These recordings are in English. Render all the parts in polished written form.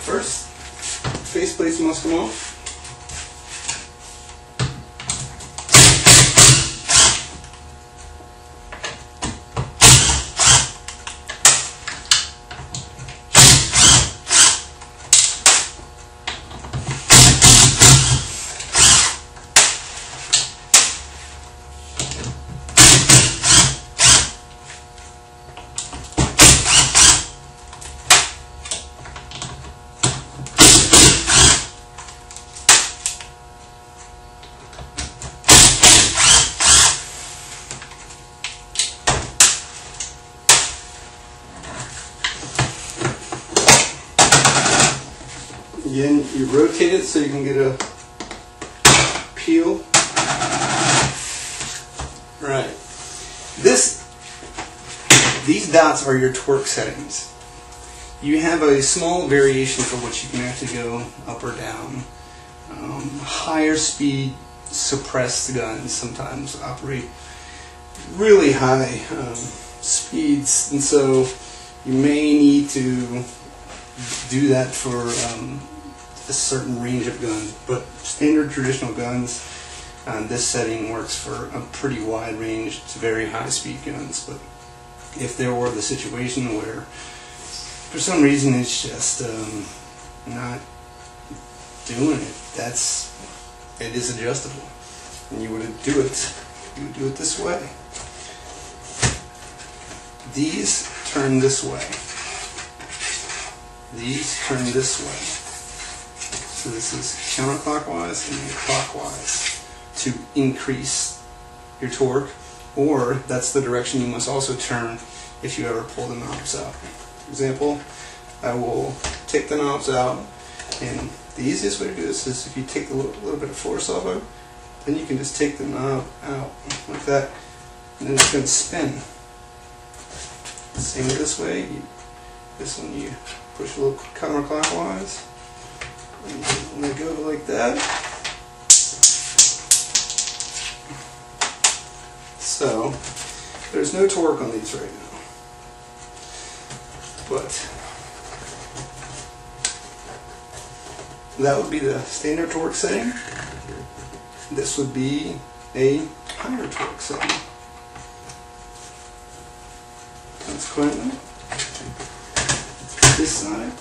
First, face plates must come off. Again, you rotate it so you can get a peel. Right. These dots are your torque settings. You have a small variation for which you can actually go up or down. Higher speed suppressed guns sometimes operate really high speeds, and so you may need to do that for a certain range of guns, but standard traditional guns, this setting works for a pretty wide range to very high speed guns. But if there were the situation where for some reason it's just not doing it, it is adjustable, and you would do it this way. These turn this way. These turn this way. So this is counterclockwise and then clockwise to increase your torque, or that's the direction you must also turn if you ever pull the knobs out. For example, I will take the knobs out, and the easiest way to do this is if you take a little bit of force off of it, then you can just take the knob out like that, and then it's going to spin. Same this way. This one you push a little counterclockwise, and let go like that. So there's no torque on these right now, but that would be the standard torque setting. This would be a higher torque setting. Consequently, this side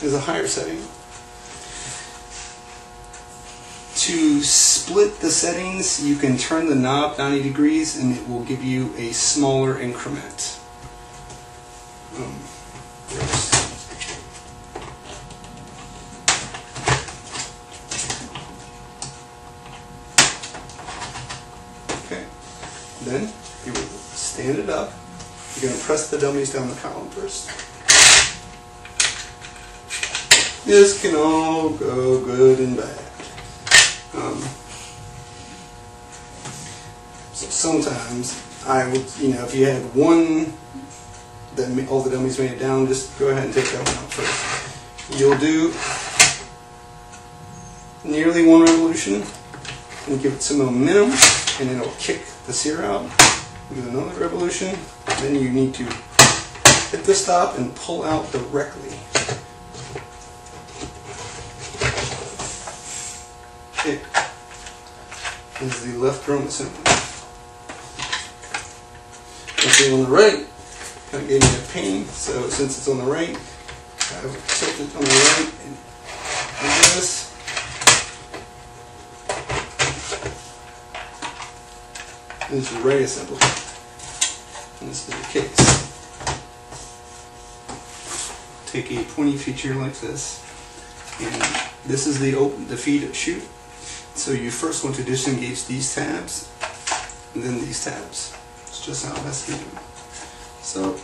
is a higher setting. To split the settings, you can turn the knob 90 degrees and it will give you a smaller increment. Okay, then you will stand it up. You're going to press the dummies down the column first. This can all go good and bad. So sometimes I would, if you had one that all the dummies made it down, just go ahead and take that one out first. You'll do nearly one revolution and give it some momentum, and then it'll kick the sear out. Do another revolution, then you need to hit the stop and pull out directly. It is the left drum assembly. Okay, on the right, kind of gave me a pain, so since it's on the right, I will tilt it on the right and do this. This is your right assembly, and this is the case. Take a pointy feature like this, and this is the feed chute. So you first want to disengage these tabs, and then these tabs. It's just how it has to be done. So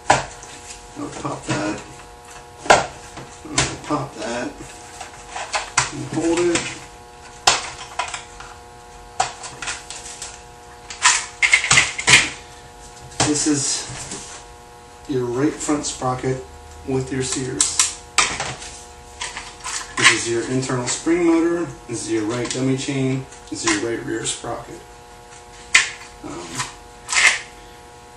I'll pop that, I'll pop that, and hold it. This is your right front sprocket with your sears. This is your internal spring motor. This is your right dummy chain. This is your right rear sprocket.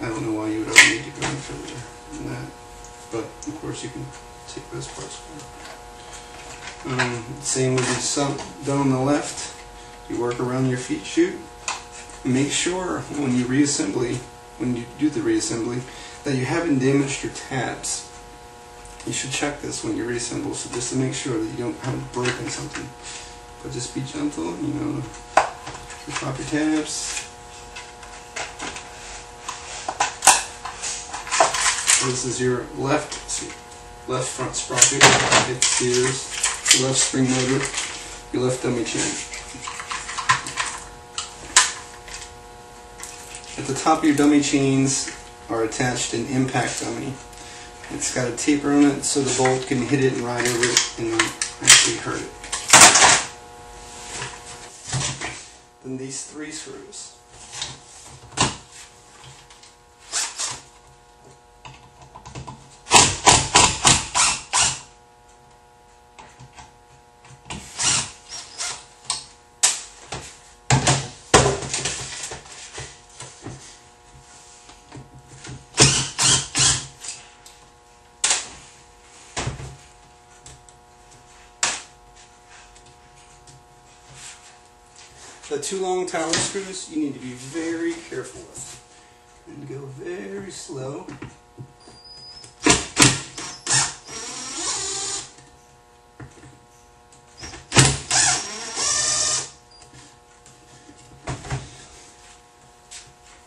I don't know why you would ever need to go any further than that, but of course you can take those parts apart. Same with the done on the left. You work around your feet chute. Make sure when you do the reassembly, that you haven't damaged your tabs. You should check this when you reassemble, so just to make sure that you haven't broken something. But just be gentle, you know, drop your tabs. This is your left front sprocket. It steers the left spring motor, your left dummy chain. At the top of your dummy chains are attached an impact dummy. It's got a taper on it so the bolt can hit it and ride over it and not actually hurt it. Then these 3 screws. The 2 long tower screws you need to be very careful with and go very slow.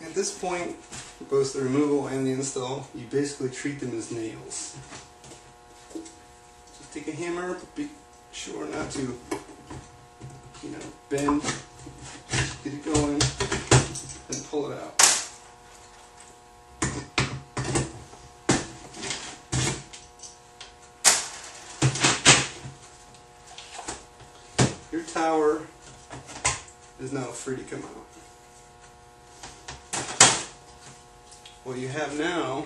At this point, both the removal and the install, you basically treat them as nails. Just take a hammer, but be sure not to, bend. Get it going, and pull it out. Your tower is now free to come out. What you have now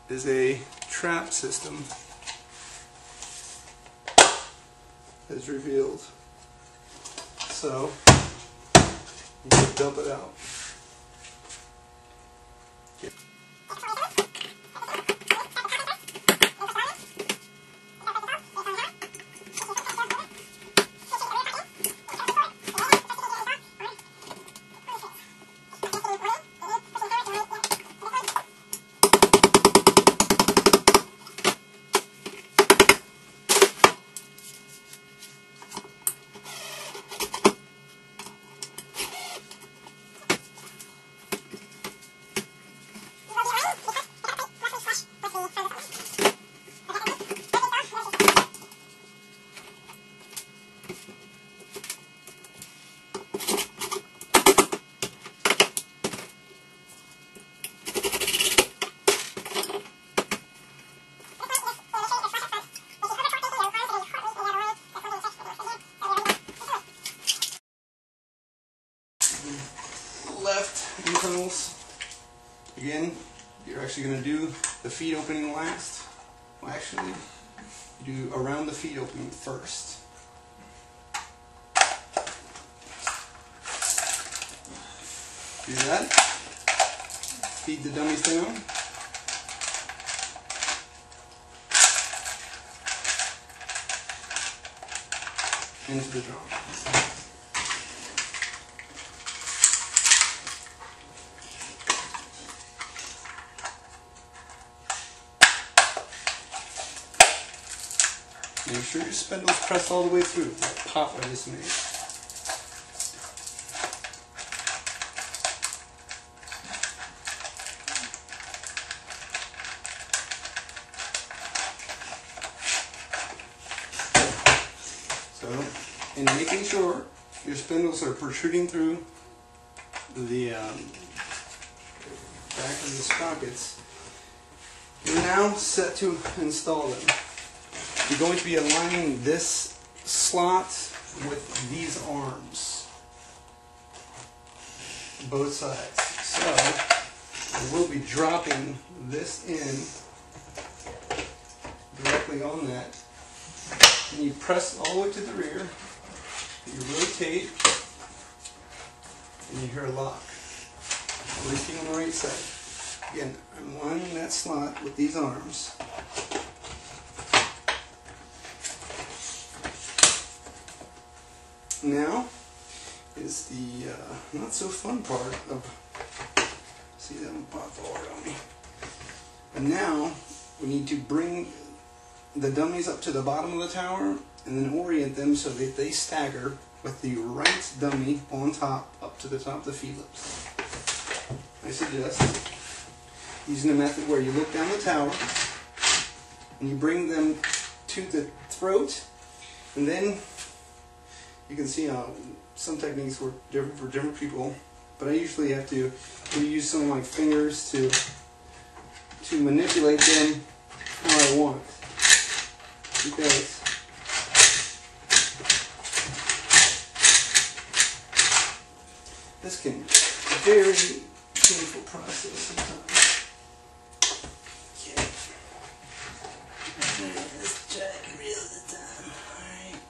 is a trap system as revealed. So you can dump it out. Left internals. Again, you're actually going to do the feed opening last. Well, actually, you do around the feed opening first. Do that. Feed the dummies down. Into the drum. Make sure your spindle's pressed all the way through. That pop I just made. So, in making sure your spindles are protruding through the back of the sprockets, you're now set to install them. You're going to be aligning this slot with these arms, both sides. So we'll be dropping this in directly on that. And you press all the way to the rear, you rotate, and you hear a lock. Repeat on the right side. Again, I'm lining that slot with these arms. Now is the not so fun part of, see that one pop forward on me. And now we need to bring the dummies up to the bottom of the tower and then orient them so that they stagger with the right dummy on top up to the top of the feet lips. I suggest using a method where you look down the tower and you bring them to the throat, and then you can see how some techniques work different for different people, but I usually have to use some of my fingers to manipulate them how I want, because this can be a very painful process sometimes. Okay. Let's try it real this time. Alright.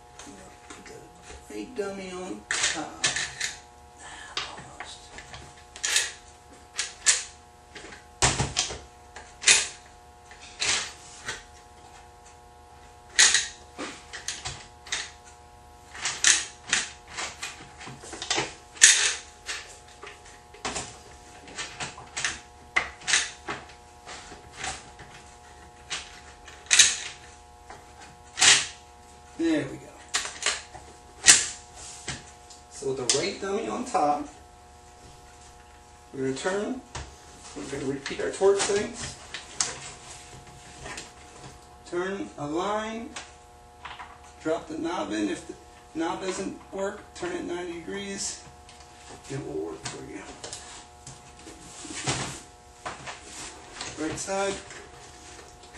Put the right dummy on top. Almost. There we go. So with the right dummy on top, we're going to turn, we're going to repeat our torque settings. Turn, align, drop the knob in. If the knob doesn't work, turn it 90 degrees, and it will work for you. Right side,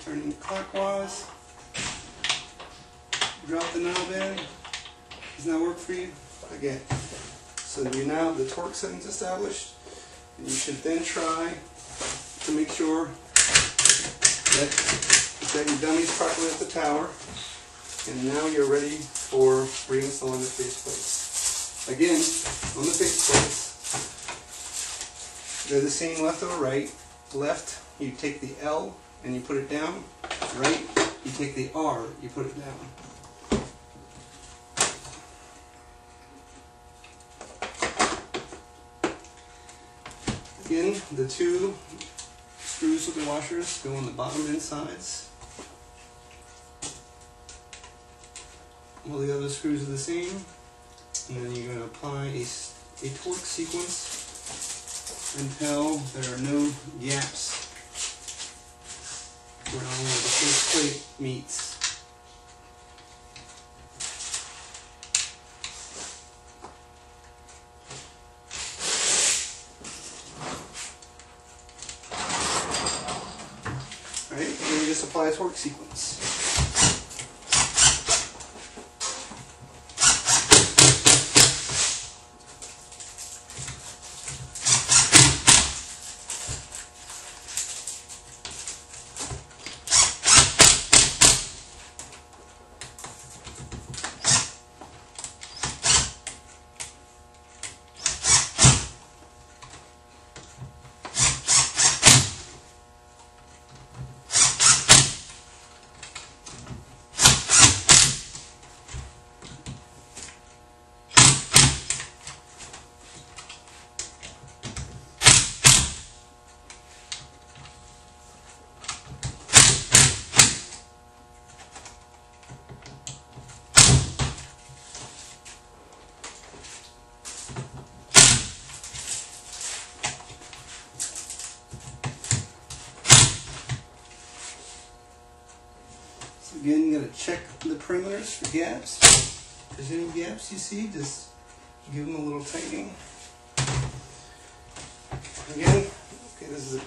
turning clockwise. Drop the knob in. Does that work for you? Again. So you now have the torque settings established, and you should then try to make sure that your dummy's properly at the tower, and now you're ready for reinstalling the face plates. Again, on the face plates, they're the same left or right. Left, you take the L and you put it down. Right, you take the R, you put it down. Again, the two screws with the washers go on the bottom insides. All the other screws are the same. And then you're going to apply a torque sequence until there are no gaps where all of the face plate meets. Alright, and then you just apply a torque sequence. Again, you got to check the perimeters for gaps. If there's any gaps you see, just give them a little tightening. Again, okay, this is a